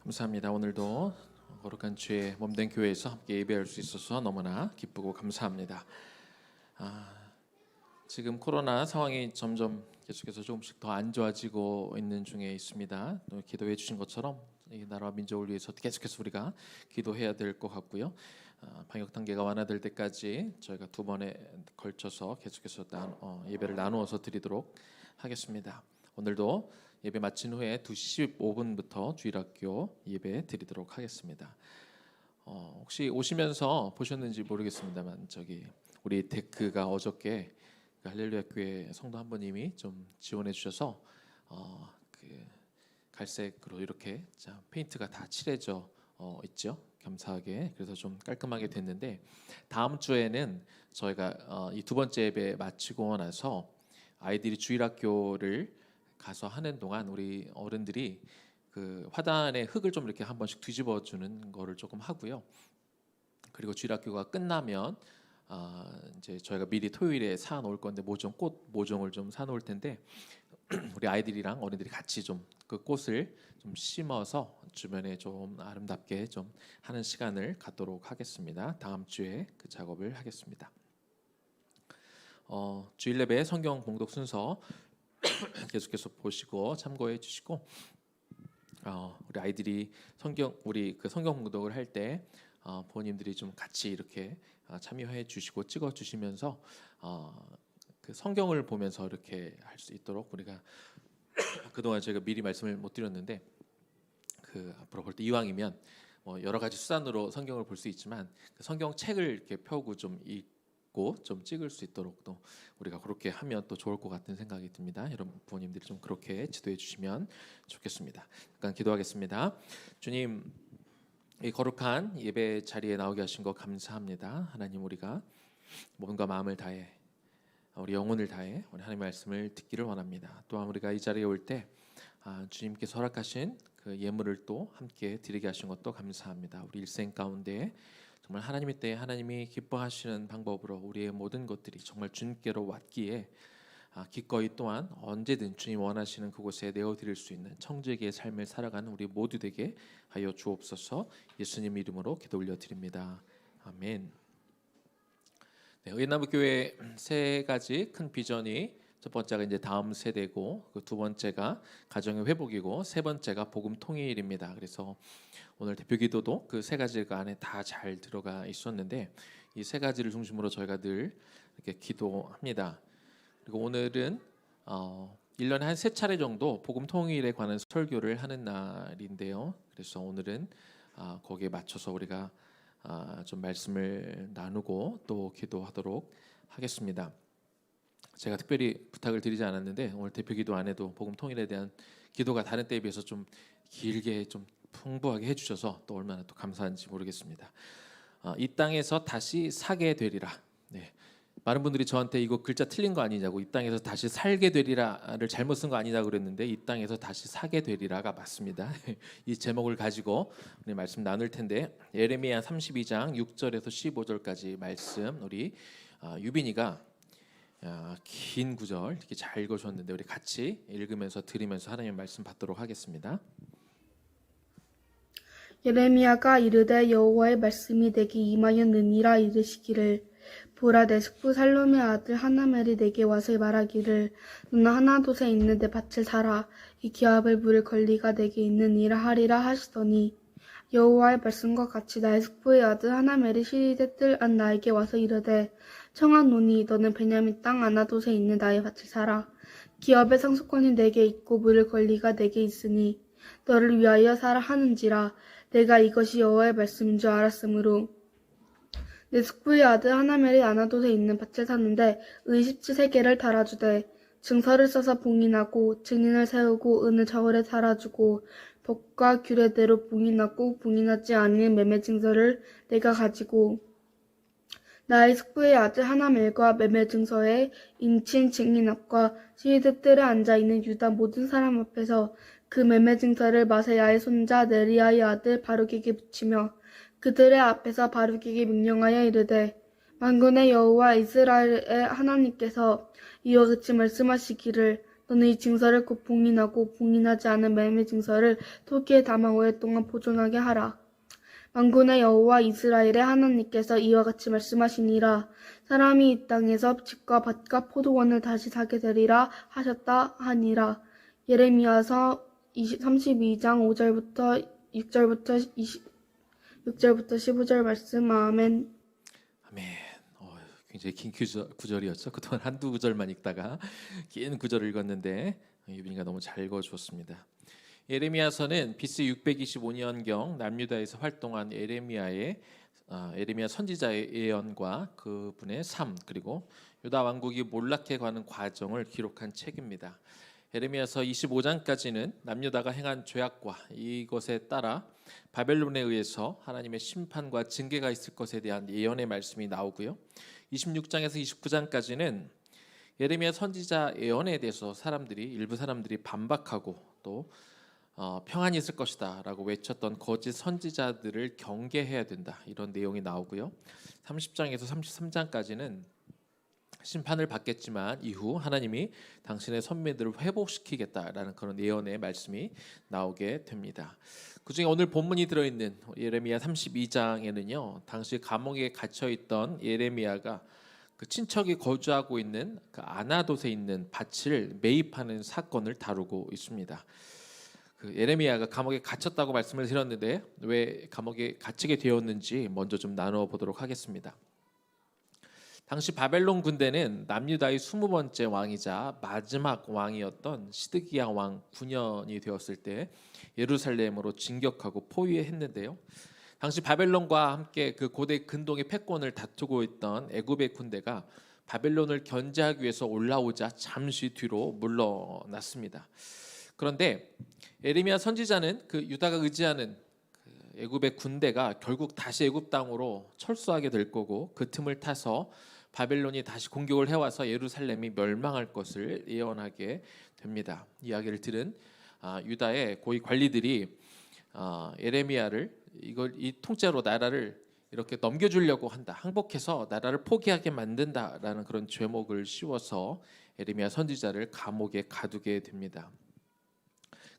감사합니다. 오늘도 거룩한 주의 몸된 교회에서 함께 예배할 수 있어서 너무나 기쁘고 감사합니다. 지금 코로나 상황이 점점 계속해서 조금씩 더 안 좋아지고 있는 중에 있습니다. 또 기도해 주신 것처럼 이 나라와 민족을 위해서 계속해서 우리가 기도해야 될 것 같고요. 방역 단계가 완화될 때까지 저희가 두 번에 걸쳐서 계속해서 예배를 나누어서 드리도록 하겠습니다. 오늘도 예배 마친 후에 2시 15분부터 주일학교 예배 드리도록 하겠습니다. 혹시 오시면서 보셨는지 모르겠습니다만 우리 데크가 어저께 할렐루야 교회 성도 한 분님이 좀 지원해 주셔서 갈색으로 이렇게 페인트가 다 칠해져 있죠. 감사하게. 그래서 좀 깔끔하게 됐는데 다음 주에는 저희가 이 두 번째 예배 마치고 나서 아이들이 주일학교를 가서 하는 동안 우리 어른들이 그 화단에 흙을 좀 이렇게 한 번씩 뒤집어 주는 거를 조금 하고요. 그리고 주일학교가 끝나면 이제 저희가 미리 토요일에 사 놓을 건데 꽃 모종을 좀 사 놓을 텐데 우리 아이들이랑 어른들이 같이 좀 그 꽃을 좀 심어서 주변에 좀 아름답게 좀 하는 시간을 갖도록 하겠습니다. 다음 주에 그 작업을 하겠습니다. 주일 예배 성경 봉독 순서 계속해서 보시고 참고해 주시고 우리 아이들이 우리 그 성경 봉독을 할 때 부모님들이 좀 같이 이렇게 참여해 주시고 찍어 주시면서 그 성경을 보면서 이렇게 할 수 있도록 우리가 그동안 제가 미리 말씀을 못 드렸는데 그 앞으로 볼 때 이왕이면 여러 가지 수단으로 성경을 볼 수 있지만 그 성경 책을 이렇게 펴고 좀 읽고 좀 찍을 수 있도록 또 우리가 그렇게 하면 또 좋을 것 같은 생각이 듭니다. 여러분 부모님들이 좀 그렇게 지도해 주시면 좋겠습니다. 잠깐 기도하겠습니다. 주님, 이 거룩한 예배 자리에 나오게 하신 거 감사합니다. 하나님, 우리가 몸과 마음을 다해 우리 영혼을 다해 우리 하나님의 말씀을 듣기를 원합니다. 또한 우리가 이 자리에 올 때 주님께서 허락하신 그 예물을 또 함께 드리게 하신 것도 감사합니다. 우리 일생 가운데 정말 하나님의 때에 하나님이 기뻐하시는 방법으로 우리의 모든 것들이 정말 주님께로 왔기에 기꺼이 또한 언제든 주님 원하시는 그곳에 내어드릴 수 있는 청지기의 삶을 살아가는 우리 모두 되게 하여 주옵소서. 예수님 이름으로 기도 올려드립니다. 아멘. 의인나무 교회 세 가지 큰 비전이, 첫 번째가 이제 다음 세대고, 그 두 번째가 가정의 회복이고, 세 번째가 복음 통일입니다. 그래서 오늘 대표기도도 그 세 가지가 안에 다 잘 들어가 있었는데 이 세 가지를 중심으로 저희가 늘 이렇게 기도합니다. 그리고 오늘은 1년에 한 3차례 정도 복음 통일에 관한 설교를 하는 날인데요. 그래서 오늘은 거기에 맞춰서 우리가 좀 말씀을 나누고 또 기도하도록 하겠습니다. 제가 특별히 부탁을 드리지 않았는데 오늘 대표기도 안에도 복음 통일에 대한 기도가 다른 때에 비해서 좀 길게 좀 풍부하게 해주셔서 또 얼마나 또 감사한지 모르겠습니다. 이 땅에서 다시 사게 되리라. 네. 많은 분들이 저한테 이거 글자 틀린 거 아니냐고, 이 땅에서 다시 살게 되리라를 잘못 쓴 거 아니냐고 그랬는데 이 땅에서 다시 사게 되리라가 맞습니다. 이 제목을 가지고 우리 말씀 나눌 텐데 예레미야 32장 6절에서 15절까지 말씀 우리 유빈이가 긴 구절 이렇게 잘 읽어주셨는데 우리 같이 읽으면서 들으면서 하나님의 말씀 받도록 하겠습니다. 예레미야가 이르되 여호와의 말씀이 내게 임하였느니라. 이르시기를 보라, 내 숙부 살롬의 아들 하나멜이 내게 와서 말하기를 너는 하나돗에 있는 내 밭을 사라. 이 기업을 물을 권리가 내게 있느니라 하리라 하시더니 여호와의 말씀과 같이 나의 숙부의 아들 하나멜이 시리대 뜰 안 나에게 와서 이르되 청하노니 너는 베냐민 땅 아나돗에 있는 나의 밭을 사라. 기업의 상속권이 내게 있고 물을 권리가 내게 있으니 너를 위하여 사라 하는지라. 내가 이것이 여호와의 말씀인 줄 알았으므로 내 숙부의 아들 하나멜이 아나돗에 있는 밭을 샀는데 의십지 3개를 달아주되 증서를 써서 봉인하고 증인을 세우고 은을 저울에 달아주고 법과 규례대로 봉인하고 봉인하지 않은 매매 증서를 내가 가지고 나의 숙부의 아들 하나멜과 매매 증서에 인친 증인 앞과 시위대 뜰에 앉아있는 유다 모든 사람 앞에서 그 매매 증서를 마세야의 손자 네리야의 아들 바룩에게 붙이며 그들의 앞에서 바룩에게 명령하여 이르되 만군의 여호와 이스라엘의 하나님께서 이와 같이 말씀하시기를 너는 이 징서를 곧 봉인하고 봉인하지 않은 매매 징서를 토기에 담아 오랫동안 보존하게 하라. 만군의 여호와 이스라엘의 하나님께서 이와 같이 말씀하시니라. 사람이 이 땅에서 집과 밭과 포도원을 다시 사게 되리라 하셨다 하니라. 예레미야서 32장 5절부터 6절부터 15절 말씀. 아멘. 아멘. 굉장히 긴 구절이었죠. 그동안 한두 구절만 읽다가 긴 구절을 읽었는데 유빈이가 너무 잘 읽어주었습니다. 예레미야서는 BC 625년경 남유다에서 활동한 에레미야 선지자의 예언과 그분의 삶, 그리고 유다 왕국이 몰락해가는 과정을 기록한 책입니다. 예레미야서 25장까지는 남유다가 행한 죄악과 이것에 따라 바벨론에 의해서 하나님의 심판과 징계가 있을 것에 대한 예언의 말씀이 나오고요. 26장에서 29장까지는 예레미야 선지자 예언에 대해서 일부 사람들이 반박하고 또 평안이 있을 것이다 라고 외쳤던 거짓 선지자들을 경계해야 된다, 이런 내용이 나오고요. 30장에서 33장까지는 심판을 받겠지만 이후 하나님이 당신의 선민들을 회복시키겠다라는 그런 예언의 말씀이 나오게 됩니다. 그중에 오늘 본문이 들어있는 예레미야 32장에는요, 당시 감옥에 갇혀있던 예레미야가 그 친척이 거주하고 있는 그 아나돗에 있는 밭을 매입하는 사건을 다루고 있습니다. 그 예레미야가 감옥에 갇혔다고 말씀을 드렸는데 왜 감옥에 갇히게 되었는지 먼저 좀 나누어 보도록 하겠습니다. 당시 바벨론 군대는 남유다의 20번째 왕이자 마지막 왕이었던 시드기야 왕 9년이 되었을 때 예루살렘으로 진격하고 포위했는데요. 당시 바벨론과 함께 그 고대 근동의 패권을 다투고 있던 애굽의 군대가 바벨론을 견제하기 위해서 올라오자 잠시 뒤로 물러났습니다. 그런데 예레미야 선지자는 그 유다가 의지하는 그 애굽의 군대가 결국 다시 애굽 땅으로 철수하게 될 거고 그 틈을 타서 바벨론이 다시 공격을 해와서 예루살렘이 멸망할 것을 예언하게 됩니다. 이야기를 들은 유다의 고위 관리들이 예레미야를 이 통째로 나라를 이렇게 넘겨주려고 한다, 항복해서 나라를 포기하게 만든다라는 그런 죄목을 씌워서 예레미야 선지자를 감옥에 가두게 됩니다.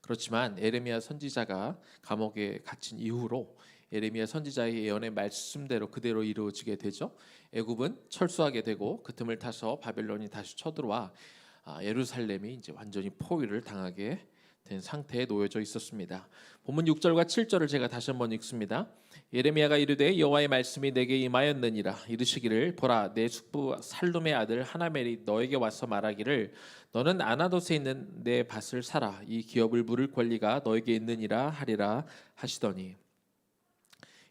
그렇지만 예레미야 선지자가 감옥에 갇힌 이후로 예레미야 선지자의 예언의 말씀대로 그대로 이루어지게 되죠. 애굽은 철수하게 되고 그 틈을 타서 바벨론이 다시 쳐들어와 예루살렘이 이제 완전히 포위를 당하게 된 상태에 놓여져 있었습니다. 본문 6절과 7절을 제가 다시 한번 읽습니다. 예레미야가 이르되 여호와의 말씀이 내게 임하였느니라. 이르시기를 보라, 내 숙부 살룸의 아들 하나멜이 너에게 와서 말하기를 너는 아나돗에 있는 내 밭을 사라. 이 기업을 물을 권리가 너에게 있느니라 하리라 하시더니.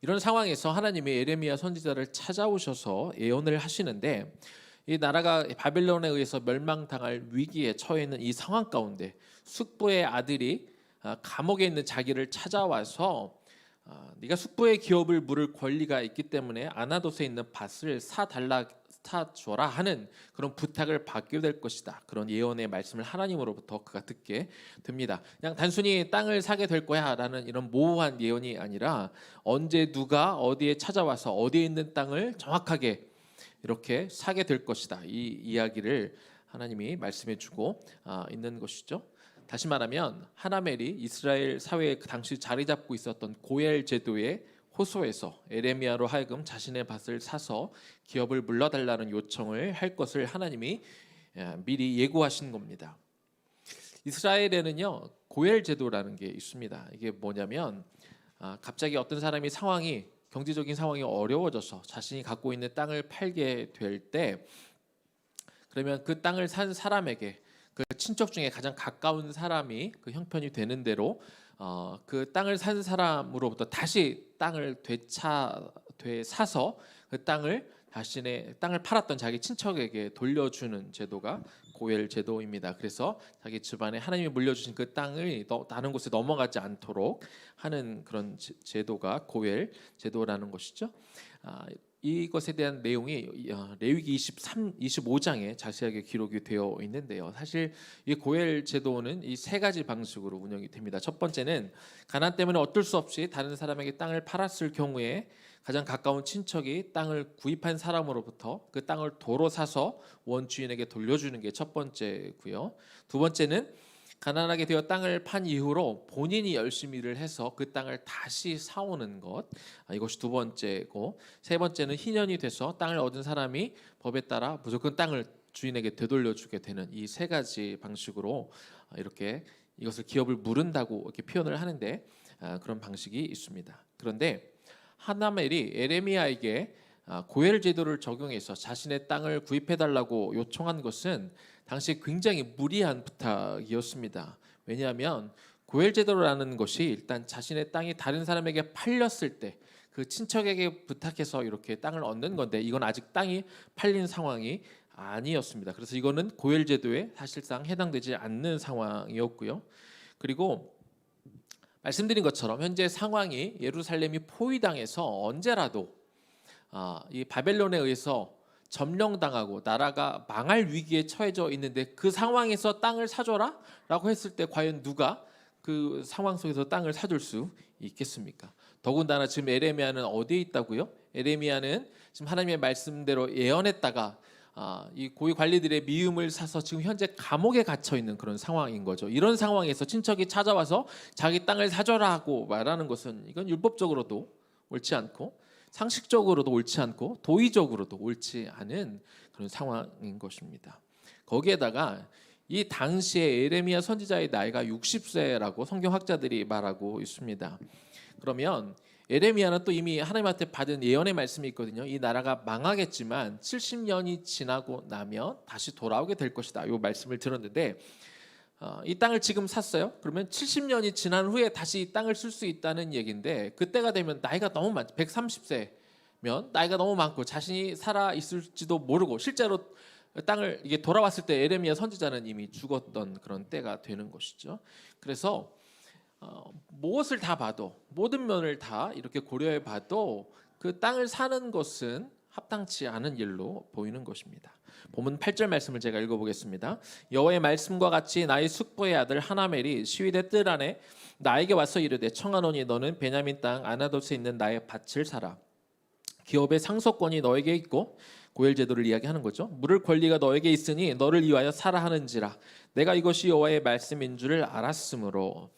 이런 상황에서 하나님이 예레미야 선지자를 찾아오셔서 예언을 하시는데 이 나라가 바벨론에 의해서 멸망당할 위기에 처해 있는 이 상황 가운데 숙부의 아들이 감옥에 있는 자기를 찾아와서 네가 숙부의 기업을 물을 권리가 있기 때문에 아나돗에 있는 밭을 사줘라 하는 그런 부탁을 받게 될 것이다. 그런 예언의 말씀을 하나님으로부터 그가 듣게 됩니다. 그냥 단순히 땅을 사게 될 거야 라는 이런 모호한 예언이 아니라 언제 누가 어디에 찾아와서 어디에 있는 땅을 정확하게 이렇게 사게 될 것이다, 이 이야기를 하나님이 말씀해 주고 있는 것이죠. 다시 말하면 하나멜이 이스라엘 사회에 그 당시 자리 잡고 있었던 고엘 제도의 호소에서 예레미야로 하여금 자신의 밭을 사서 기업을 물러달라는 요청을 할 것을 하나님이 미리 예고하신 겁니다. 이스라엘에는요, 고엘 제도라는 게 있습니다. 이게 뭐냐면 갑자기 어떤 사람이 경제적인 상황이 어려워져서 자신이 갖고 있는 땅을 팔게 될 때, 그러면 그 땅을 산 사람에게 그 친척 중에 가장 가까운 사람이 그 형편이 되는 대로 그 땅을 산 사람으로부터 다시 땅을 되사서 그 자신의 땅을 팔았던 자기 친척에게 돌려주는 제도가 고엘 제도입니다. 그래서 자기 집안에 하나님이 물려주신 그 땅을 다른 곳에 넘어가지 않도록 하는 그런 제도가 고엘 제도라는 것이죠. 이것에 대한 내용이 레위기 25장에 자세하게 기록이 되어 있는데요. 사실 이 고엘 제도는 이 세 가지 방식으로 운영이 됩니다. 첫 번째는 가난 때문에 어쩔 수 없이 다른 사람에게 땅을 팔았을 경우에 가장 가까운 친척이 땅을 구입한 사람으로부터 그 땅을 도로 사서 원주인에게 돌려주는 게 첫 번째고요. 두 번째는 가난하게 되어 땅을 판 이후로 본인이 열심히 일을 해서 그 땅을 다시 사오는 것, 이것이 두 번째고, 세 번째는 희년이 돼서 땅을 얻은 사람이 법에 따라 무조건 땅을 주인에게 되돌려주게 되는 이 세 가지 방식으로 이렇게 이것을 기업을 무른다고 이렇게 표현을 하는데 그런 방식이 있습니다. 그런데 하나멜이 에레미야에게 고엘 제도를 적용해서 자신의 땅을 구입해달라고 요청한 것은 당시 굉장히 무리한 부탁이었습니다. 왜냐하면 고엘 제도라는 것이 일단 자신의 땅이 다른 사람에게 팔렸을 때 그 친척에게 부탁해서 이렇게 땅을 얻는 건데 이건 아직 땅이 팔린 상황이 아니었습니다. 그래서 이거는 고엘 제도에 사실상 해당되지 않는 상황이었고요. 그리고 말씀드린 것처럼 현재 상황이 예루살렘이 포위당해서 언제라도 이 바벨론에 의해서 점령당하고 나라가 망할 위기에 처해져 있는데 그 상황에서 땅을 사줘라 라고 했을 때 과연 누가 그 상황 속에서 땅을 사줄 수 있겠습니까? 더군다나 지금 에레미야는 어디에 있다고요? 에레미야는 지금 하나님의 말씀대로 예언했다가 이 고위 관리들의 미움을 사서 지금 현재 감옥에 갇혀 있는 그런 상황인 거죠. 이런 상황에서 친척이 찾아와서 자기 땅을 사줘라고 말하는 것은 이건 율법적으로도 옳지 않고 상식적으로도 옳지 않고 도의적으로도 옳지 않은 그런 상황인 것입니다. 거기에다가 이 당시에 에레미야 선지자의 나이가 60세라고 성경학자들이 말하고 있습니다. 그러면 에레미야는 또 이미 하나님한테 받은 예언의 말씀이 있거든요. 이 나라가 망하겠지만 70년이 지나고 나면 다시 돌아오게 될 것이다. 이 말씀을 들었는데 이 땅을 지금 샀어요. 그러면 70년이 지난 후에 다시 이 땅을 쓸 수 있다는 얘기인데 그때가 되면 나이가 너무 많죠. 130세면 나이가 너무 많고 자신이 살아 있을지도 모르고 실제로 땅을 이게 돌아왔을 때 에레미야 선지자는 이미 죽었던 그런 때가 되는 것이죠. 그래서 무엇을 다 봐도 모든 면을 다 이렇게 고려해 봐도 그 땅을 사는 것은 합당치 않은 일로 보이는 것입니다. 본문 8절 말씀을 제가 읽어보겠습니다. 여호와의 말씀과 같이 나의 숙부의 아들 하나멜이 시위대 뜰 안에 나에게 와서 이르되 청하노니 너는 베냐민 땅 아나돗에 있는 나의 밭을 사라. 기업의 상속권이 너에게 있고 고엘 제도를 이야기하는 거죠. 물을 권리가 너에게 있으니 너를 위하여 사라 하는지라. 내가 이것이 여호와의 말씀인 줄을 알았으므로.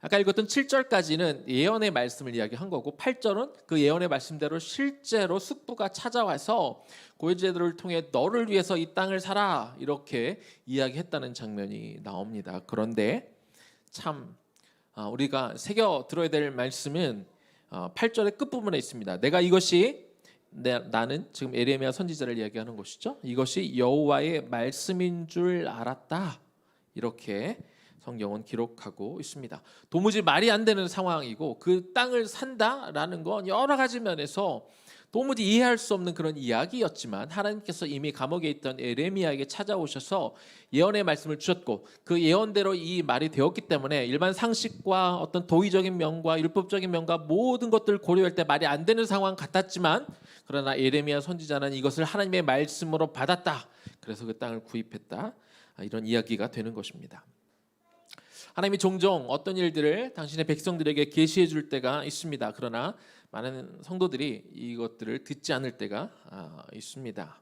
아까 읽었던 7절까지는 예언의 말씀을 이야기한 거고 8절은 그 예언의 말씀대로 실제로 숙부가 찾아와서 고엘 제도를 통해 너를 위해서 이 땅을 사라 이렇게 이야기했다는 장면이 나옵니다. 그런데 참 우리가 새겨 들어야 될 말씀은 8절의 끝부분에 있습니다. 내가 이것이 나는 지금 에레미야 선지자를 이야기하는 것이죠. 이것이 여호와의 말씀인 줄 알았다. 이렇게 성경은 기록하고 있습니다. 도무지 말이 안 되는 상황이고 그 땅을 산다라는 건 여러 가지 면에서 도무지 이해할 수 없는 그런 이야기였지만 하나님께서 이미 감옥에 있던 에레미야에게 찾아오셔서 예언의 말씀을 주셨고 그 예언대로 이 말이 되었기 때문에 일반 상식과 어떤 도의적인 면과 율법적인 면과 모든 것들을 고려할 때 말이 안 되는 상황 같았지만 그러나 에레미야 선지자는 이것을 하나님의 말씀으로 받았다. 그래서 그 땅을 구입했다. 이런 이야기가 되는 것입니다. 하나님이 종종 어떤 일들을 당신의 백성들에게 계시해 줄 때가 있습니다. 그러나 많은 성도들이 이것들을 듣지 않을 때가 있습니다.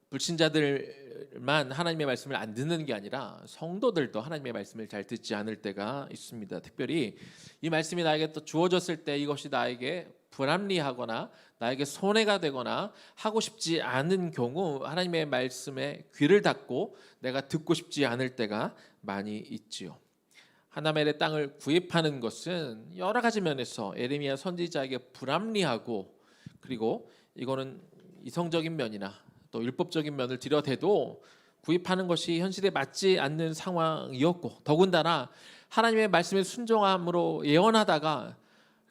불신자들만 하나님의 말씀을 안 듣는 게 아니라 성도들도 하나님의 말씀을 잘 듣지 않을 때가 있습니다. 특별히 이 말씀이 나에게 또 주어졌을 때 이것이 나에게 불합리하거나 나에게 손해가 되거나 하고 싶지 않은 경우 하나님의 말씀에 귀를 닫고 내가 듣고 싶지 않을 때가 많이 있지요. 하나멜의 땅을 구입하는 것은 여러 가지 면에서 에레미야 선지자에게 불합리하고 그리고 이거는 이성적인 면이나 또 율법적인 면을 들여대도 구입하는 것이 현실에 맞지 않는 상황이었고 더군다나 하나님의 말씀에 순종함으로 예언하다가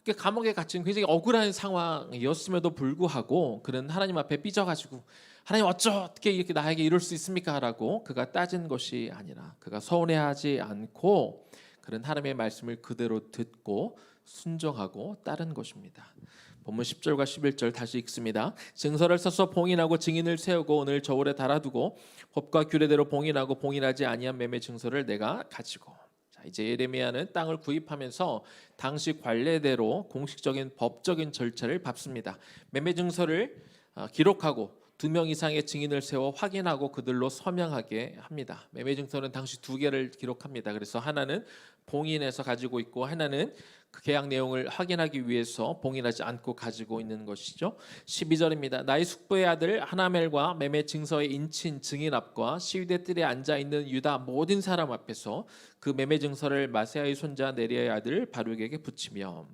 이렇게 감옥에 갇힌 굉장히 억울한 상황이었음에도 불구하고 그는 하나님 앞에 삐져가지고 하나님 어떻게 이렇게 나에게 이럴 수 있습니까? 라고 그가 따진 것이 아니라 그가 서운해하지 않고 그는 하나님의 말씀을 그대로 듣고 순종하고 따른 것입니다. 본문 10절과 11절 다시 읽습니다. 증서를 써서 봉인하고 증인을 세우고 오늘 저울에 달아두고 법과 규례대로 봉인하고 봉인하지 아니한 매매 증서를 내가 가지고. 자, 자, 이제 예레미야는 땅을 구입하면서 당시 관례대로 공식적인 법적인 절차를 밟습니다. 매매 증서를 기록하고 2명 이상의 증인을 세워 확인하고 그들로 서명하게 합니다. 매매 증서는 당시 2개를 기록합니다. 그래서 하나는 봉인해서 가지고 있고 하나는 그 계약 내용을 확인하기 위해서 봉인하지 않고 가지고 있는 것이죠. 12절입니다. 나의 숙부의 아들 하나멜과 매매 증서의 인친 증인 앞과 시위대 뜰에 앉아 있는 유다 모든 사람 앞에서 그 매매 증서를 마세아의 손자 네리아의 아들 바룩에게 붙이며,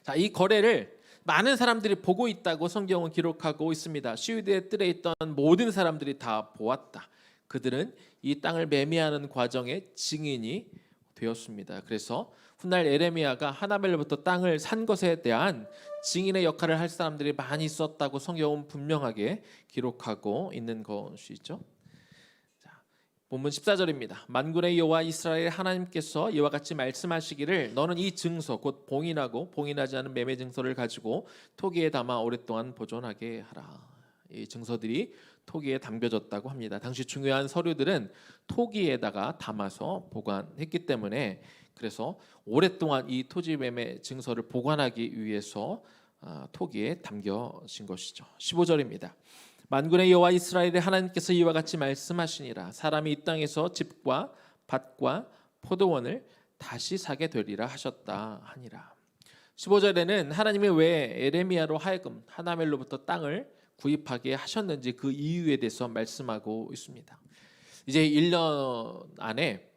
자, 이 거래를 많은 사람들이 보고 있다고 성경은 기록하고 있습니다. 시위대 뜰에 있던 모든 사람들이 다 보았다. 그들은 이 땅을 매매하는 과정의 증인이 되었습니다. 그래서 훗날 예레미야가 하나멜로부터 땅을 산 것에 대한 증인의 역할을 할 사람들이 많이 있었다고 성경은 분명하게 기록하고 있는 것이죠. 자, 본문 14절입니다. 만군의 여호와 이스라엘 하나님께서 이와 같이 말씀하시기를 너는 이 증서 곧 봉인하고 봉인하지 않은 매매 증서를 가지고 토기에 담아 오랫동안 보존하게 하라. 이 증서들이 토기에 담겨졌다고 합니다. 당시 중요한 서류들은 토기에다가 담아서 보관했기 때문에 그래서 오랫동안 이 토지 매매 증서를 보관하기 위해서 토기에 담겨진 것이죠. 15절입니다. 만군의 여호와 이스라엘의 하나님께서 이와 같이 말씀하시니라. 사람이 이 땅에서 집과 밭과 포도원을 다시 사게 되리라 하셨다 하니라. 15절에는 하나님이 왜 예레미야로 하여금 하나멜로부터 땅을 구입하게 하셨는지 그 이유에 대해서 말씀하고 있습니다. 이제 1년 안에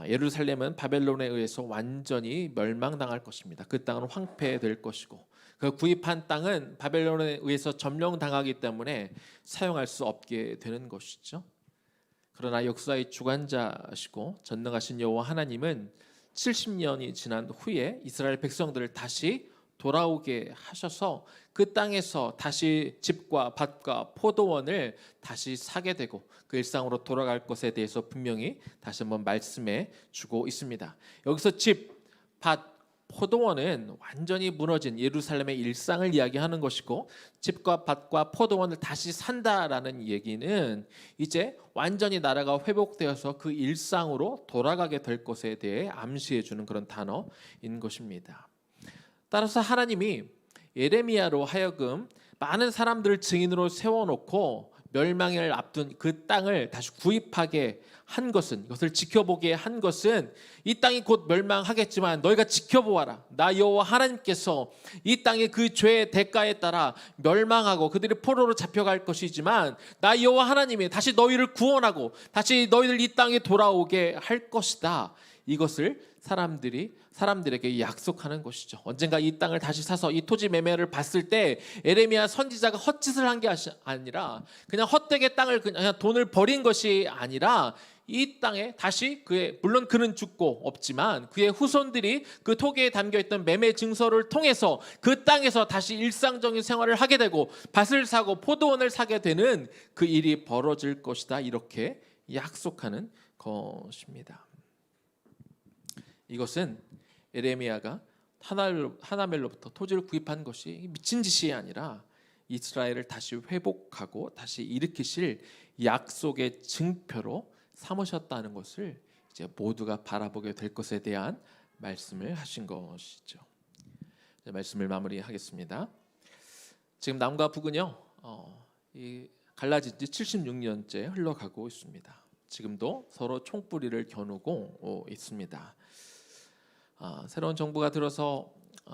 예루살렘은 바벨론에 의해서 완전히 멸망당할 것입니다. 그 땅은 황폐될 것이고 그 구입한 땅은 바벨론에 의해서 점령당하기 때문에 사용할 수 없게 되는 것이죠. 그러나 역사의 주관자시고 전능하신 여호와 하나님은 70년이 지난 후에 이스라엘 백성들을 다시 돌아오게 하셔서 그 땅에서 다시 집과 밭과 포도원을 다시 사게 되고 그 일상으로 돌아갈 것에 대해서 분명히 다시 한번 말씀해 주고 있습니다. 여기서 집, 밭, 포도원은 완전히 무너진 예루살렘의 일상을 이야기하는 것이고 집과 밭과 포도원을 다시 산다라는 얘기는 이제 완전히 나라가 회복되어서 그 일상으로 돌아가게 될 것에 대해 암시해 주는 그런 단어인 것입니다. 따라서 하나님이 예레미야로 하여금 많은 사람들을 증인으로 세워놓고 멸망을 앞둔 그 땅을 다시 구입하게 한 것은, 이것을 지켜보게 한 것은 이 땅이 곧 멸망하겠지만 너희가 지켜보아라. 나 여호와 하나님께서 이 땅의 그 죄의 대가에 따라 멸망하고 그들이 포로로 잡혀갈 것이지만 나 여호와 하나님이 다시 너희를 구원하고 다시 너희들 이 땅에 돌아오게 할 것이다. 이것을 사람들에게 약속하는 것이죠. 언젠가 이 땅을 다시 사서 이 토지 매매를 봤을 때 에레미야 선지자가 헛짓을 한 게 아니라 그냥 헛되게 땅을 그냥 돈을 버린 것이 아니라 이 땅에 다시 물론 그는 죽고 없지만 그의 후손들이 그 토기에 담겨있던 매매 증서를 통해서 그 땅에서 다시 일상적인 생활을 하게 되고 밭을 사고 포도원을 사게 되는 그 일이 벌어질 것이다. 이렇게 약속하는 것입니다. 이것은 예레미야가 하나멜로부터 토지를 구입한 것이 미친 짓이 아니라 이스라엘을 다시 회복하고 다시 일으키실 약속의 증표로 삼으셨다는 것을 이제 모두가 바라보게 될 것에 대한 말씀을 하신 것이죠. 이제 말씀을 마무리하겠습니다. 지금 남과 북은요, 갈라진 지 76년째 흘러가고 있습니다. 지금도 서로 총뿌리를 겨누고 있습니다. 새로운 정부가 들어서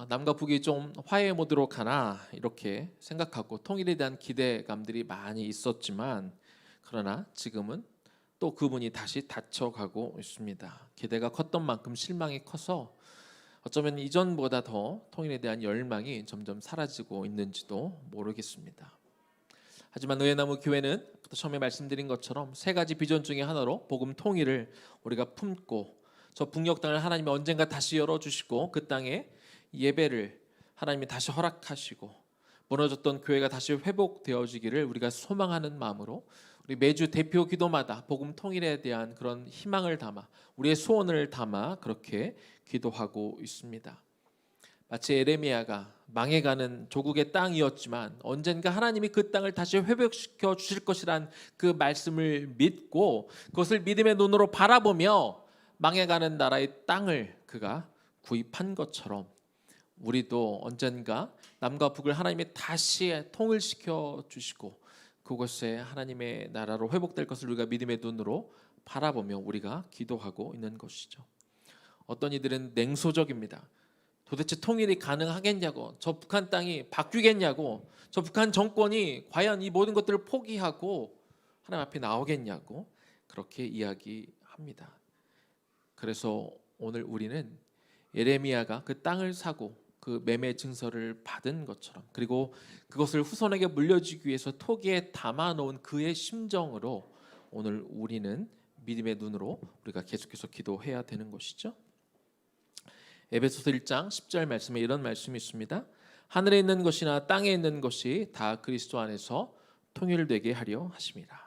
남과 북이 좀 화해 모드로 가나 이렇게 생각하고 통일에 대한 기대감들이 많이 있었지만 그러나 지금은 또 그분이 다시 닫혀가고 있습니다. 기대가 컸던 만큼 실망이 커서 어쩌면 이전보다 더 통일에 대한 열망이 점점 사라지고 있는지도 모르겠습니다. 하지만 의회나무 교회는 처음에 말씀드린 것처럼 세 가지 비전 중에 하나로 복음 통일을 우리가 품고 저 북녘 땅을 하나님이 언젠가 다시 열어주시고 그 땅에 예배를 하나님이 다시 허락하시고 무너졌던 교회가 다시 회복되어지기를 우리가 소망하는 마음으로 우리 매주 대표 기도마다 복음 통일에 대한 그런 희망을 담아 우리의 소원을 담아 그렇게 기도하고 있습니다. 마치 예레미야가 망해가는 조국의 땅이었지만 언젠가 하나님이 그 땅을 다시 회복시켜 주실 것이란 그 말씀을 믿고 그것을 믿음의 눈으로 바라보며 망해가는 나라의 땅을 그가 구입한 것처럼 우리도 언젠가 남과 북을 하나님이 다시 통일시켜 주시고 그곳에 하나님의 나라로 회복될 것을 우리가 믿음의 눈으로 바라보며 우리가 기도하고 있는 것이죠. 어떤 이들은 냉소적입니다. 도대체 통일이 가능하겠냐고, 저 북한 땅이 바뀌겠냐고, 저 북한 정권이 과연 이 모든 것들을 포기하고 하나님 앞에 나오겠냐고 그렇게 이야기합니다. 그래서 오늘 우리는 예레미야가 그 땅을 사고 그 매매 증서를 받은 것처럼, 그리고 그것을 후손에게 물려주기 위해서 토기에 담아놓은 그의 심정으로 오늘 우리는 믿음의 눈으로 우리가 계속해서 기도해야 되는 것이죠. 에베소서 1장 10절 말씀에 이런 말씀이 있습니다. 하늘에 있는 것이나 땅에 있는 것이 다 그리스도 안에서 통일되게 하려 하심이라.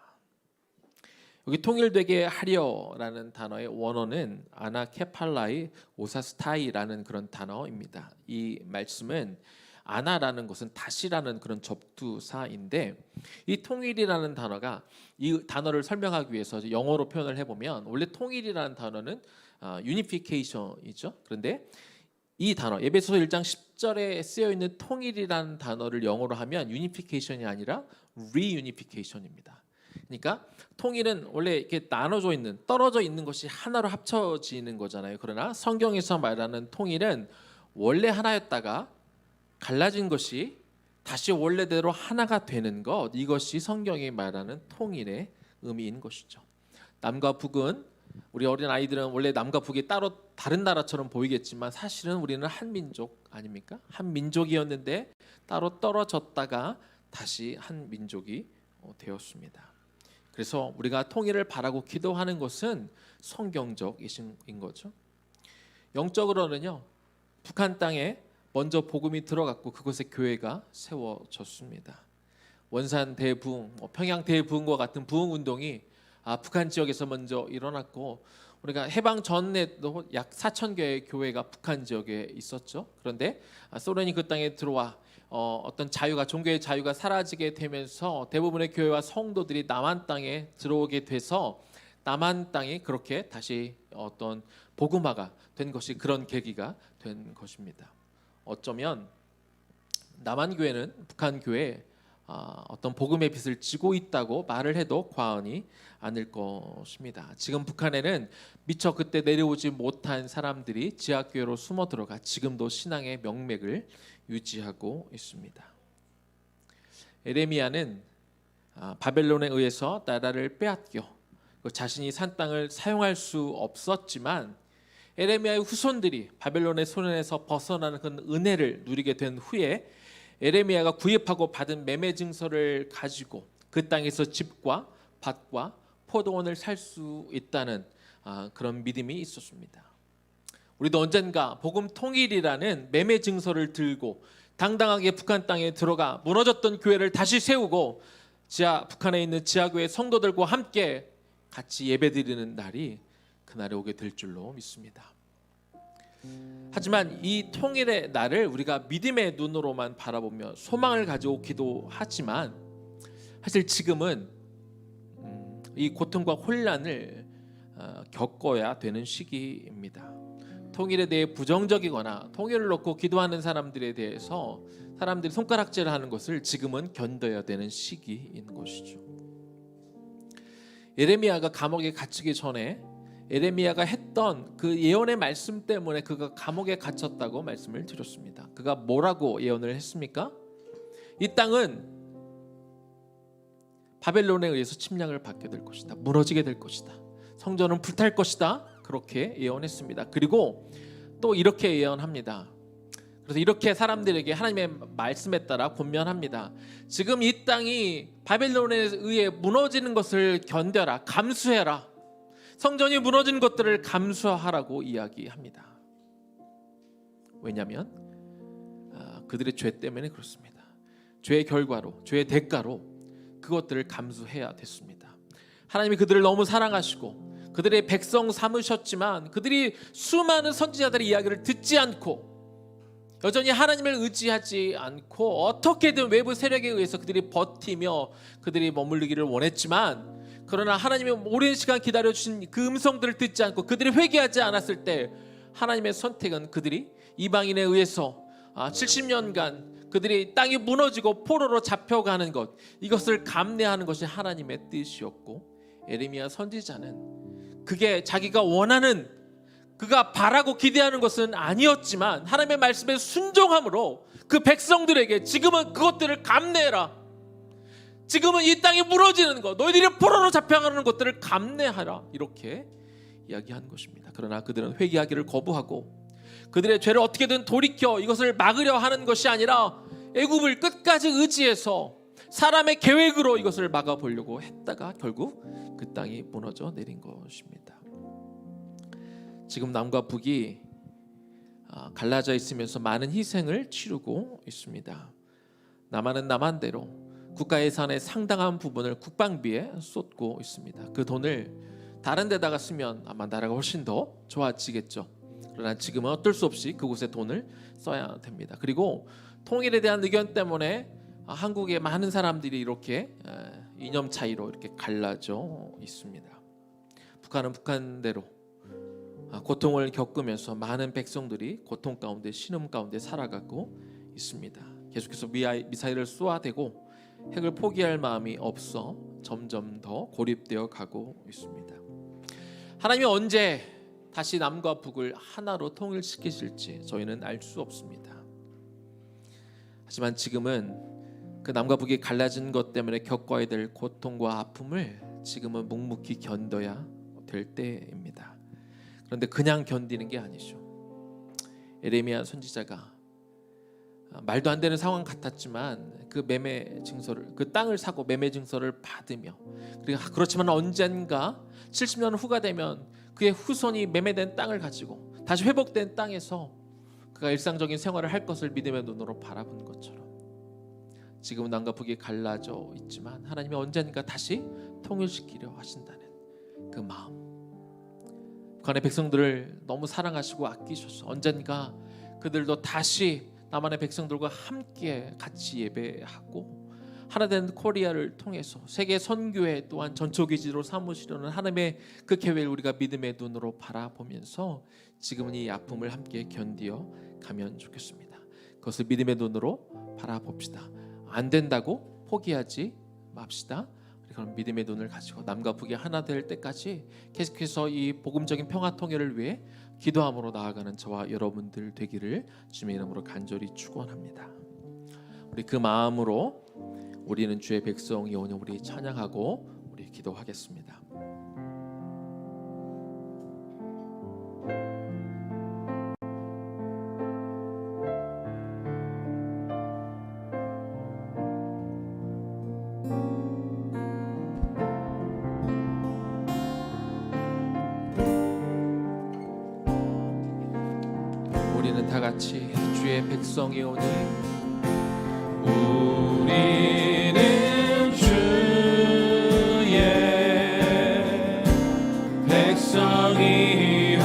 여기 통일되게 하려라는 단어의 원어는 아나케팔라이 오사스타이라는 그런 단어입니다. 이 말씀은 아나라는 것은 다시라는 그런 접두사인데, 이 통일이라는 단어가 이 단어를 설명하기 위해서 영어로 표현을 해보면, 원래 통일이라는 단어는 유니피케이션이죠. 그런데 이 단어 에베소서 1장 10절에 쓰여 있는 통일이라는 단어를 영어로 하면 유니피케이션이 아니라 리유니피케이션입니다. 그러니까 통일은 원래 이렇게 나눠져 있는, 떨어져 있는 것이 하나로 합쳐지는 거잖아요. 그러나 성경에서 말하는 통일은 원래 하나였다가 갈라진 것이 다시 원래대로 하나가 되는 것, 이것이 성경이 말하는 통일의 의미인 것이죠. 남과 북은, 우리 어린 아이들은 원래 남과 북이 따로 다른 나라처럼 보이겠지만 사실은 우리는 한 민족 아닙니까? 한 민족이었는데 따로 떨어졌다가 다시 한 민족이 되었습니다. 그래서 우리가 통일을 바라고 기도하는 것은 성경적인 거죠. 영적으로는요, 북한 땅에 먼저 복음이 들어갔고 그곳에 교회가 세워졌습니다. 원산 대부흥, 평양 대부흥과 같은 부흥 운동이 북한 지역에서 먼저 일어났고, 우리가 해방 전에도 약 4,000개의 교회가 북한 지역에 있었죠. 그런데 소련이 그 땅에 들어와 어떤 자유가, 종교의 자유가 사라지게 되면서 대부분의 교회와 성도들이 남한 땅에 들어오게 돼서 남한 땅이 그렇게 다시 어떤 복음화가 된 것이 그런 계기가 된 것입니다. 어쩌면 남한 교회는 북한 교회에 어떤 복음의 빛을 지고 있다고 말을 해도 과언이 아닐 것입니다. 지금 북한에는 미처 그때 내려오지 못한 사람들이 지하교회로 숨어 들어가 지금도 신앙의 명맥을 유지하고 있습니다. 에레미야는 바벨론에 의해서 나라를 빼앗겨 자신이 산 땅을 사용할 수 없었지만, 에레미야의 후손들이 바벨론의 손에서 벗어나는 그 은혜를 누리게 된 후에 에레미야가 구입하고 받은 매매 증서를 가지고 그 땅에서 집과 밭과 포도원을 살 수 있다는 그런 믿음이 있었습니다. 우리도 언젠가 복음 통일이라는 매매 증서를 들고 당당하게 북한 땅에 들어가 무너졌던 교회를 다시 세우고 북한에 있는 지하교회 성도들과 함께 같이 예배드리는 날이 그날에 오게 될 줄로 믿습니다. 하지만 이 통일의 날을 우리가 믿음의 눈으로만 바라보며 소망을 가지고 기도하지만, 사실 지금은 이 고통과 혼란을 겪어야 되는 시기입니다. 통일에 대해 부정적이거나 통일을 놓고 기도하는 사람들에 대해서 사람들이 손가락질하는 것을 지금은 견뎌야 되는 시기인 것이죠. 예레미야가 감옥에 갇히기 전에 예레미야가 했던 그 예언의 말씀 때문에 그가 감옥에 갇혔다고 말씀을 드렸습니다. 그가 뭐라고 예언을 했습니까? 이 땅은 바벨론에 의해서 침략을 받게 될 것이다. 무너지게 될 것이다. 성전은 불탈 것이다. 그렇게 예언했습니다. 그리고 또 이렇게 예언합니다. 그래서 이렇게 사람들에게 하나님의 말씀에 따라 권면합니다. 지금 이 땅이 바벨론에 의해 무너지는 것을 견뎌라. 감수해라. 성전이 무너진 것들을 감수하라고 이야기합니다. 왜냐하면 그들의 죄 때문에 그렇습니다. 죄의 결과로, 죄의 대가로 그것들을 감수해야 됐습니다. 하나님이 그들을 너무 사랑하시고 그들의 백성 삼으셨지만 그들이 수많은 선지자들의 이야기를 듣지 않고 여전히 하나님을 의지하지 않고 어떻게든 외부 세력에 의해서 그들이 버티며 그들이 머무르기를 원했지만, 그러나 하나님이 오랜 시간 기다려주신 그 음성들을 듣지 않고 그들이 회개하지 않았을 때 하나님의 선택은 그들이 이방인에 의해서 70년간 그들이 땅이 무너지고 포로로 잡혀가는 것, 이것을 감내하는 것이 하나님의 뜻이었고, 에레미야 선지자는 그게 자기가 원하는, 그가 바라고 기대하는 것은 아니었지만 하나님의 말씀에 순종함으로 그 백성들에게 지금은 그것들을 감내해라, 지금은 이 땅이 무너지는 것, 너희들이 포로로 잡혀가는 것들을 감내하라, 이렇게 이야기한 것입니다. 그러나 그들은 회개하기를 거부하고 그들의 죄를 어떻게든 돌이켜 이것을 막으려 하는 것이 아니라 애굽을 끝까지 의지해서 사람의 계획으로 이것을 막아보려고 했다가 결국 그 땅이 무너져 내린 것입니다. 지금 남과 북이 갈라져 있으면서 많은 희생을 치르고 있습니다. 남한은 남한대로 국가 예산의 상당한 부분을 국방비에 쏟고 있습니다. 그 돈을 다른 데다가 쓰면 아마 나라가 훨씬 더 좋아지겠죠. 그러나 지금은 어쩔 수 없이 그곳에 돈을 써야 됩니다. 그리고 통일에 대한 의견 때문에 한국의 많은 사람들이 이렇게 이념 차이로 이렇게 갈라져 있습니다. 북한은 북한대로 고통을 겪으면서 많은 백성들이 고통 가운데, 신음 가운데 살아가고 있습니다. 계속해서 미사일을 쏘아대고 핵을 포기할 마음이 없어 점점 더 고립되어 가고 있습니다. 하나님이 언제 다시 남과 북을 하나로 통일시키실지 저희는 알 수 없습니다. 하지만 지금은 그 남과 북이 갈라진 것 때문에 겪어야 될 고통과 아픔을 지금은 묵묵히 견뎌야 될 때입니다. 그런데 그냥 견디는 게 아니죠. 에레미야 선지자가 말도 안 되는 상황 같았지만 그 매매 증서를, 그 땅을 사고 매매 증서를 받으며, 그렇지만 언젠가 70년 후가 되면 그의 후손이 매매된 땅을 가지고 다시 회복된 땅에서 그가 일상적인 생활을 할 것을 믿음의 눈으로 바라본 것처럼 지금은 남과 북이 갈라져 있지만 하나님이 언젠가 다시 통일시키려 하신다는 그 마음, 북한의 백성들을 너무 사랑하시고 아끼셔서 언젠가 그들도 다시 남한의 백성들과 함께 같이 예배하고 하나된 코리아를 통해서 세계 선교회 또한 전초기지로 삼으시려는 하나님의 그 계획을 우리가 믿음의 눈으로 바라보면서 지금은 이 아픔을 함께 견디어 가면 좋겠습니다. 그것을 믿음의 눈으로 바라봅시다. 안 된다고 포기하지 맙시다. 그런 믿음의 눈을 가지고 남과 북이 하나 될 때까지 계속해서 이 복음적인 평화 통일을 위해 기도함으로 나아가는 저와 여러분들 되기를 주님의 이름으로 간절히 축원합니다. 우리 그 마음으로 우리는 주의 백성이오니 우리 찬양하고 우리 기도하겠습니다. 우리는 다 같이 주의 백성이오니 우리는 주의 백성이오니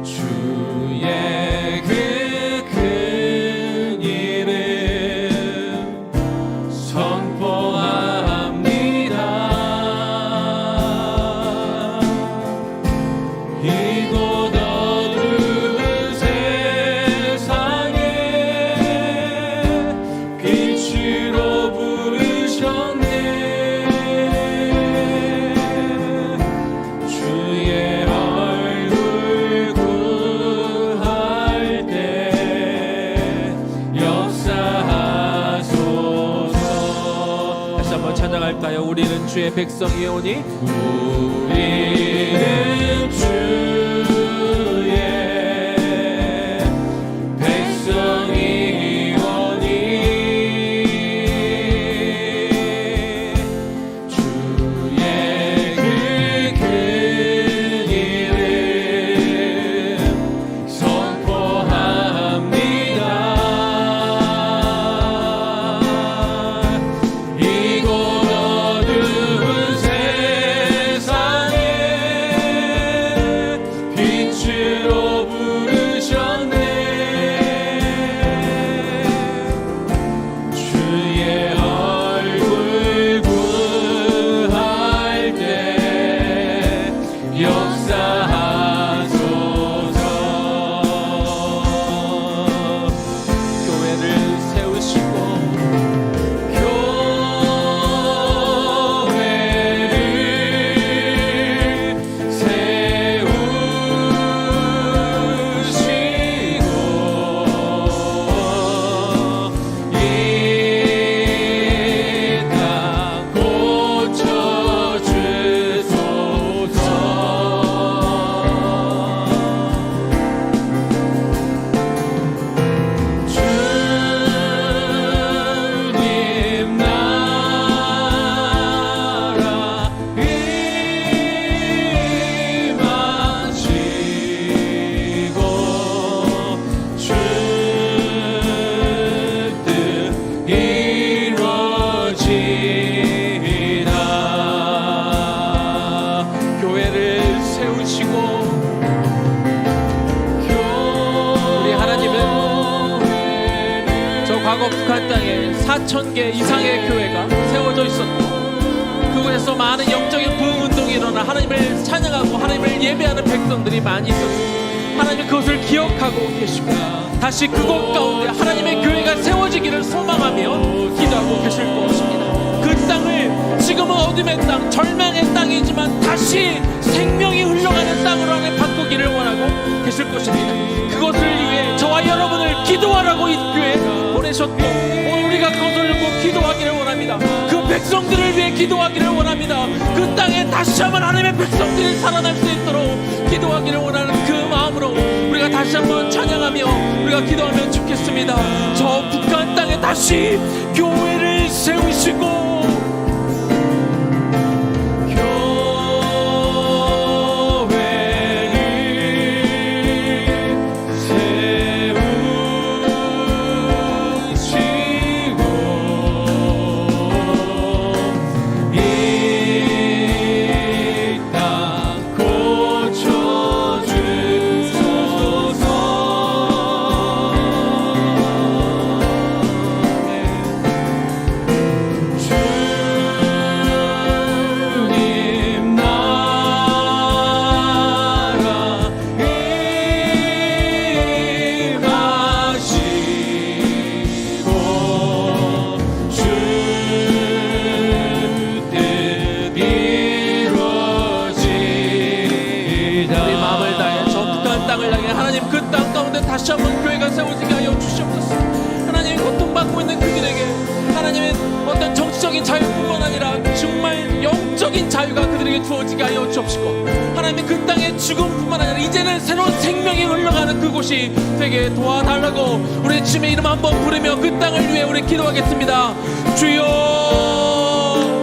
주의 그 큰 이름 선포합니다. 이곳 어두운 세상에 빛으로 부르셨네. 주의 얼굴 구할 때 역사하소서. 다시 한번 찬양할까요? 우리는 주의 백성이오니 우리는 주의 백성이오니 주의 그 큰 이름 선포합니다. 이곳 어두운 세상에 저 북한 땅에 4,000개 이상의 교회가 세워져 있었고 그곳에서 많은 영적인 부흥운동이 일어나 하나님을 찬양하고 하나님을 예배하는 백성들이 많이 있었습니다. 하나님은 그것을 기억하고 계시고 다시 그곳 가운데 하나님의 교회가 세워지기를 소망하며 기도하고 계실 것입니다. 그 땅을 지금은 어둠의 땅, 절망의 땅이지만 다시 생명이 흘러가는 땅으로 하나님 바꾸기를 원하고 계실 것입니다. 그것을 위해 저와 여러분을 기도하라고 이 교회에 보내셨고 오늘 우리가 그것을 꼭 기도하기를 원합니다. 그 백성들을 위해 기도하기를 원합니다. 그 땅에 다시 한번 하나님의 백성들이 살아날 수 있도록 기도하기를 원하는 그 마음으로 우리가 다시 한번 찬양하며 우리가 기도하면 좋겠습니다. 저 북한 땅에 다시 교회를 세우시고 다시 한번 교회가 세워지게 하여 주시옵소서. 하나님 고통받고 있는 그들에게 하나님의 어떤 정치적인 자유뿐만 아니라 정말 영적인 자유가 그들에게 주어지게 하여 주옵시고 하나님 그 땅의 죽음뿐만 아니라 이제는 새로운 생명이 흘러가는 그곳이 되게 도와달라고 우리 주님의 이름 한번 부르며 그 땅을 위해 우리 기도하겠습니다. 주여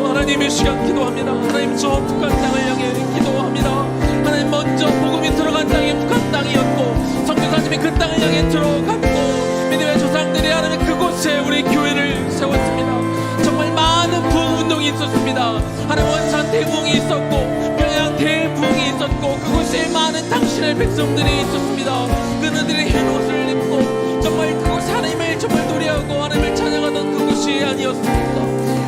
하나님 이 시간 기도합니다. 하나님 저 북한 땅을 향해 기도합니다. 하나님 먼저 복음이 들어간 땅이 북한 땅이었고 성교사님이 그 땅을 향해 들어갔고 믿음의 조상들이 하나님 그곳에 우리 교회를 세웠습니다. 정말 많은 부흥운동이 있었습니다. 하나님 원산 대부흥이 있었고 평양 대부흥이 있었고 그곳에 많은 당신의 백성들이 있었습니다. 그들이 흰 옷을 입고 정말 그곳에 하나님을 정말 노래하고 하나님을 찬양하던 그곳이 아니었습니까?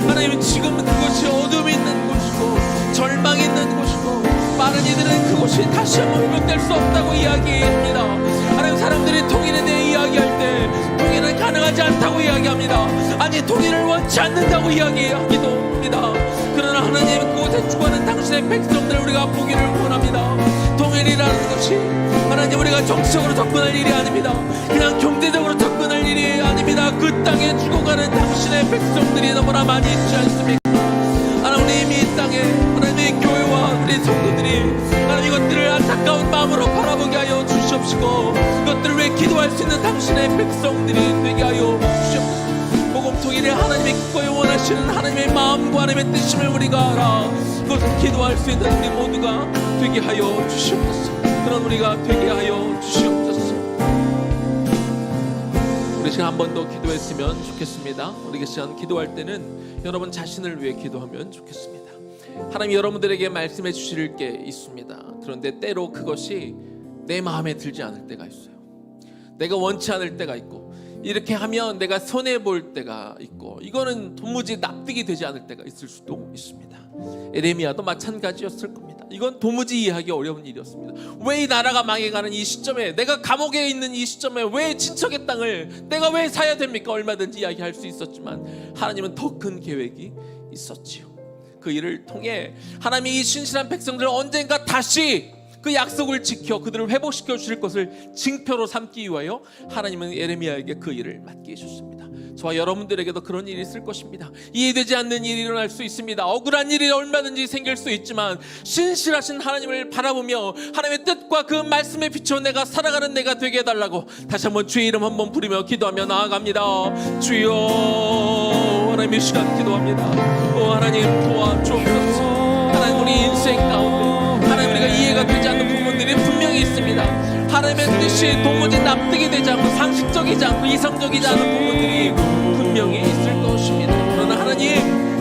하나님은 지금은 그곳이 어둠이 있는 곳이고 절망이 있는 곳이고 많은 이들은 그곳이 다시 한번 회복될 수 없다고 이야기합니다. 하나님 사람들이 통일에 대해 이야기할 때 통일은 가능하지 않다고 이야기합니다. 아니 통일을 원치 않는다고 이야기하기도 합니다. 그러나 하나님 그곳에 죽어가는 당신의 백성들을 우리가 보기를 원합니다. 통일이라는 것이 하나님 우리가 정치적으로 접근할 일이 아닙니다. 그냥 경제적으로 접근할 일이 아닙니다. 그 땅에 죽어가는 당신의 백성들이 너무나 많이 있지 않습니까? 하나님 이 땅에 하나님의 교회와 우리 성도들이 하나님 이것들을 안타까운 마음으로 바라보게 하여 주시옵시고 이것들을 위해 기도할 수 있는 당신의 백성들이 되게 하여 주시옵소서. 복음 통일에 하나님의 기꺼이 원하시는 하나님의 마음과 하나님의 뜻임을 우리가 알아 그것을 기도할 수 있는 우리 모두가 되게 하여 주시옵소서. 그런 우리가 되게 하여 주시옵소서. 우리 시간 한 번 더 기도했으면 좋겠습니다. 우리 시간 기도할 때는 여러분 자신을 위해 기도하면 좋겠습니다. 하나님 여러분들에게 말씀해 주실 게 있습니다. 그런데 때로 그것이 내 마음에 들지 않을 때가 있어요. 내가 원치 않을 때가 있고 이렇게 하면 내가 손해볼 때가 있고 이거는 도무지 납득이 되지 않을 때가 있을 수도 있습니다. 에레미야도 마찬가지였을 겁니다. 이건 도무지 이해하기 어려운 일이었습니다. 왜 이 나라가 망해가는 이 시점에 내가 감옥에 있는 이 시점에 왜 친척의 땅을 내가 왜 사야 됩니까? 얼마든지 이야기할 수 있었지만 하나님은 더 큰 계획이 있었지요. 그 일을 통해 하나님이 이 신실한 백성들을 언젠가 다시 그 약속을 지켜 그들을 회복시켜 주실 것을 징표로 삼기 위하여 하나님은 예레미야에게 그 일을 맡기셨습니다. 저와 여러분들에게도 그런 일이 있을 것입니다. 이해되지 않는 일이 일어날 수 있습니다. 억울한 일이 얼마든지 생길 수 있지만 신실하신 하나님을 바라보며 하나님의 뜻과 그 말씀에 비춰 내가 살아가는 내가 되게 해달라고 다시 한번 주의 이름 한번 부르며 기도하며 나아갑니다. 주여 하나님 이 시간 기도합니다. 하나님 도와주옵소서. 하나님 우리 인생 가운데 하나님 우리가 이해가 되지 않는 부분들이 분명히 있습니다. 하나님의 뜻이 도무지 납득이 되지 않고 상식적이지 않고 이성적이지 않은 부분들이 분명히 있을 것입니다. 그러나 하나님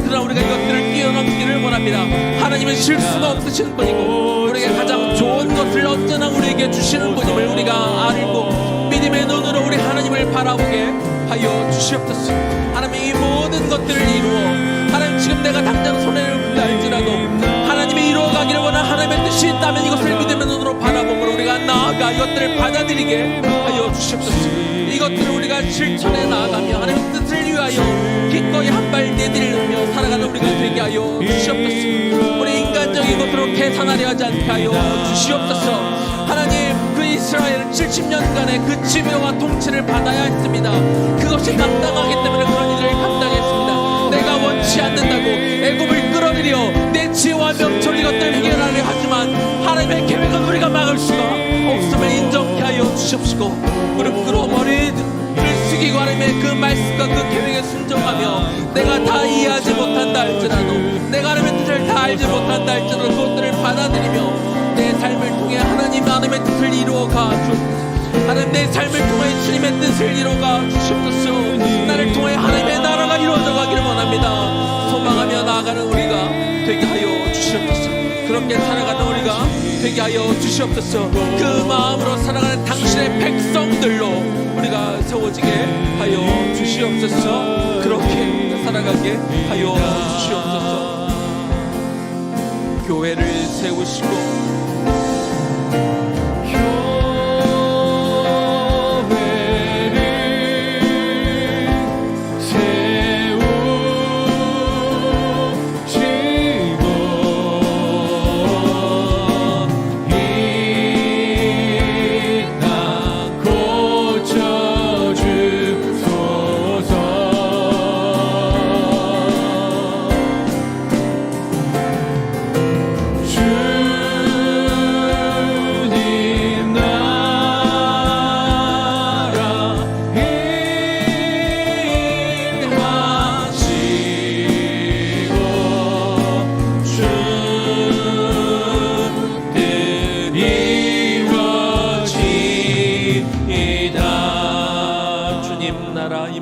그러나 우리가 이것들을 뛰어넘기를 원합니다. 하나님은 실수가 없으신 분이고 우리에게 가장 좋은 것을 언제나 우리에게 주시는 분임을 우리가 알고 믿음의 눈으로 우리 하나님을 바라보게 하여 주시옵소서. 하나님 이 모든 것들을 이루어 하나님 지금 내가 당장 손해를 본다 할지라도 하나님이 이루어가기를 원하는 하나님의 뜻이 있다면 이것을 믿음의 눈으로 바라보므로 우리가 나아가 이것들을 받아들이게 하여 주시옵소서. 이것들을 우리가 실천해 나아가며 하나님의 뜻을 위하여 기꺼이 한 발 내디르며 살아가는 우리가 되게 하여 주시옵소서. 우리 인간적인 것으로 계산하려 하지 않게 하여 주시옵소서. 하나님 그 이스라엘은 70년간의 그 지배와 통치를 받아야 했습니다. 그것이 감당하기 때문에 그런 일을 감당했습니다. 내가 원치 않는다고 애굽을 끌어들여 내 지혜와 명철 이것들을 해결하려 하지만 하나님의 계획은 우리가 막을 수가 없음을 인정케 하여 주시옵시고 무릎 꿇어 머리를 숙이고 하나님의 그 말씀과 그 계획에 순종하며 내가 다 이해하지 못한다 할지라도 내가 하나님의 뜻을 다 알지 못한다 할지라도 그것들을 받아들이며 내 삶을 통해 하나님의 뜻을 이루어가 주옵소서. 하나님 내 삶을 통해 주님의 뜻을 이루어가 주시옵소서. 나를 통해 하나님의 나라가 이루어져 가기를 원합니다. 소망하며 나아가는 우리가 되게 하여 주시옵소서. 그렇게 살아가는 우리가 되게 하여 주시옵소서. 그 마음으로 살아가는 당신의 백성들로 우리가 세워지게 하여 주시옵소서. 그렇게 살아가게 하여 주시옵소서. 교회를 세우시고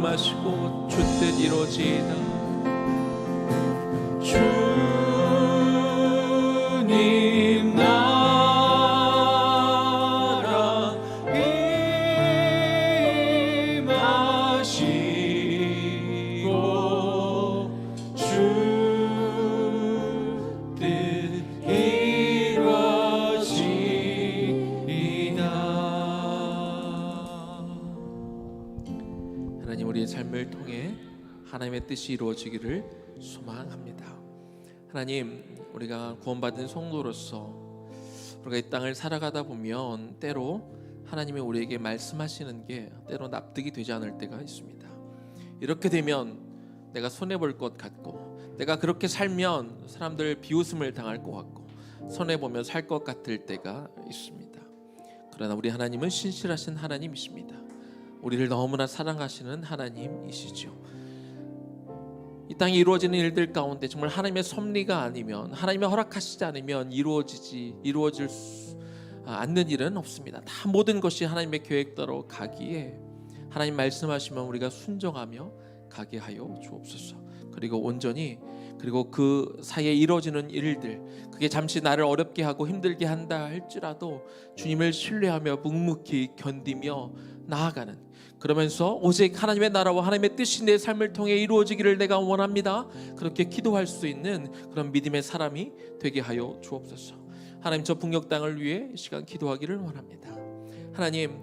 임하시고 주뜻 이루어지이다. 주님 나라 임하시고 주뜻 이루어지이다. 하나님 우리의 삶을 통해 하나님의 뜻이 이루어지기를 소망합니다. 하나님 우리가 구원받은 성도로서 우리가 이 땅을 살아가다 보면 때로 하나님이 우리에게 말씀하시는 게 때로 납득이 되지 않을 때가 있습니다. 이렇게 되면 내가 손해볼 것 같고 내가 그렇게 살면 사람들 비웃음을 당할 것 같고 손해보며 살 것 같을 때가 있습니다. 그러나 우리 하나님은 신실하신 하나님이십니다. 우리를 너무나 사랑하시는 하나님이시죠. 이 땅에 이루어지는 일들 가운데 정말 하나님의 섭리가 아니면 하나님의 허락하시지 않으면 이루어질 않는 일은 없습니다. 다 모든 것이 하나님의 계획대로 가기에 하나님 말씀하시면 우리가 순종하며 가게 하여 주옵소서. 그리고 온전히 그리고 그 사이에 이루어지는 일들 그게 잠시 나를 어렵게 하고 힘들게 한다 할지라도 주님을 신뢰하며 묵묵히 견디며 나아가는 그러면서 오직 하나님의 나라와 하나님의 뜻이 내 삶을 통해 이루어지기를 내가 원합니다. 그렇게 기도할 수 있는 그런 믿음의 사람이 되게 하여 주옵소서. 하나님 저 북녘 땅을 위해 이 시간 기도하기를 원합니다. 하나님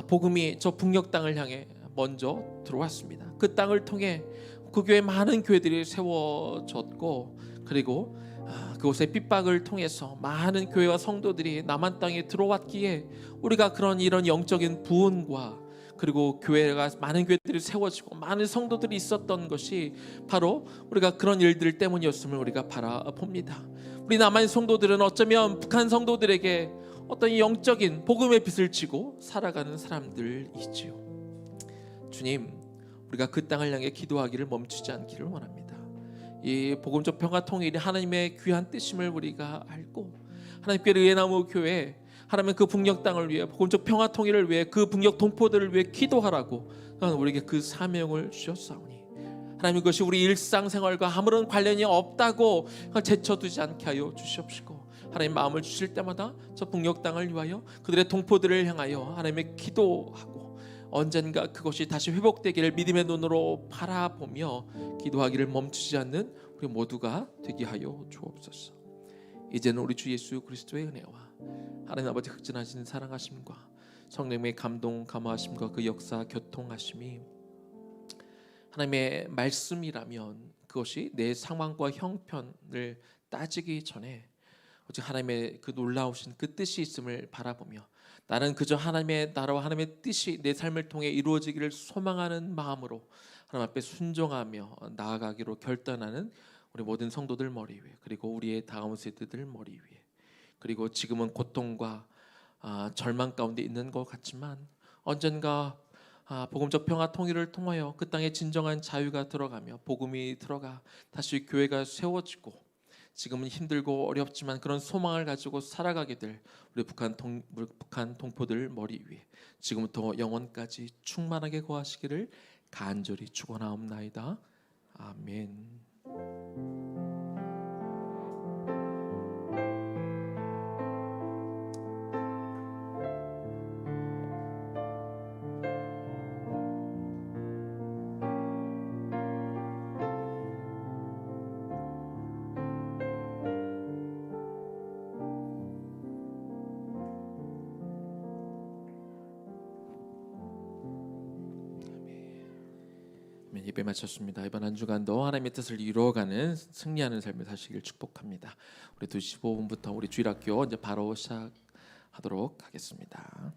복음이 저 북녘 땅을 향해 먼저 들어왔습니다. 그 땅을 통해 그 교회 많은 교회들이 세워졌고 그리고 그곳의 핍박을 통해서 많은 교회와 성도들이 남한 땅에 들어왔기에 우리가 이런 영적인 부흥과 그리고 교회가 많은 교회들이 세워지고 많은 성도들이 있었던 것이 바로 우리가 그런 일들 때문이었음을 우리가 바라봅니다. 우리 남한 성도들은 어쩌면 북한 성도들에게 어떤 영적인 복음의 빛을 지고 살아가는 사람들이지요. 주님, 우리가 그 땅을 향해 기도하기를 멈추지 않기를 원합니다. 이 복음적 평화 통일이 하나님의 귀한 뜻임을 우리가 알고 하나님께 의회나무 교회 하나님 그 북녘 땅을 위해 복음적 평화 통일을 위해 그 북녘 동포들을 위해 기도하라고 우리에게 그 사명을 주셨사오니 하나님 그것이 우리 일상생활과 아무런 관련이 없다고 제쳐두지 않게 하여 주시옵시고 하나님 마음을 주실 때마다 저 북녘 땅을 위하여 그들의 동포들을 향하여 하나님의 기도하고 언젠가 그것이 다시 회복되기를 믿음의 눈으로 바라보며 기도하기를 멈추지 않는 우리 모두가 되게 하여 주옵소서. 이제는 우리 주 예수 그리스도의 은혜와 하나님 아버지 극진하신 사랑하심과 성령의 감동 감화하심과 그 역사 교통하심이 하나님의 말씀이라면 그것이 내 상황과 형편을 따지기 전에 오직 하나님의 그 놀라우신 그 뜻이 있음을 바라보며 나는 그저 하나님의 나라와 하나님의 뜻이 내 삶을 통해 이루어지기를 소망하는 마음으로 하나님 앞에 순종하며 나아가기로 결단하는 우리 모든 성도들 머리 위에, 그리고 우리의 다음 세대들 머리 위에, 그리고 지금은 고통과 절망 가운데 있는 것 같지만 언젠가 복음적 평화 통일을 통하여 그 땅에 진정한 자유가 들어가며 복음이 들어가 다시 교회가 세워지고 지금은 힘들고 어렵지만 그런 소망을 가지고 살아가게 될 우리 북한 동포들 머리 위에 지금부터 영원까지 충만하게 거하시기를 간절히 축원하옵나이다. 아멘. 예배 마쳤습니다. 이번 한 주간도 하나님의 뜻을 이루어가는 승리하는 삶을 사시길 축복합니다. 우리 2시 15분부터 우리 주일학교 이제 바로 시작하도록 하겠습니다.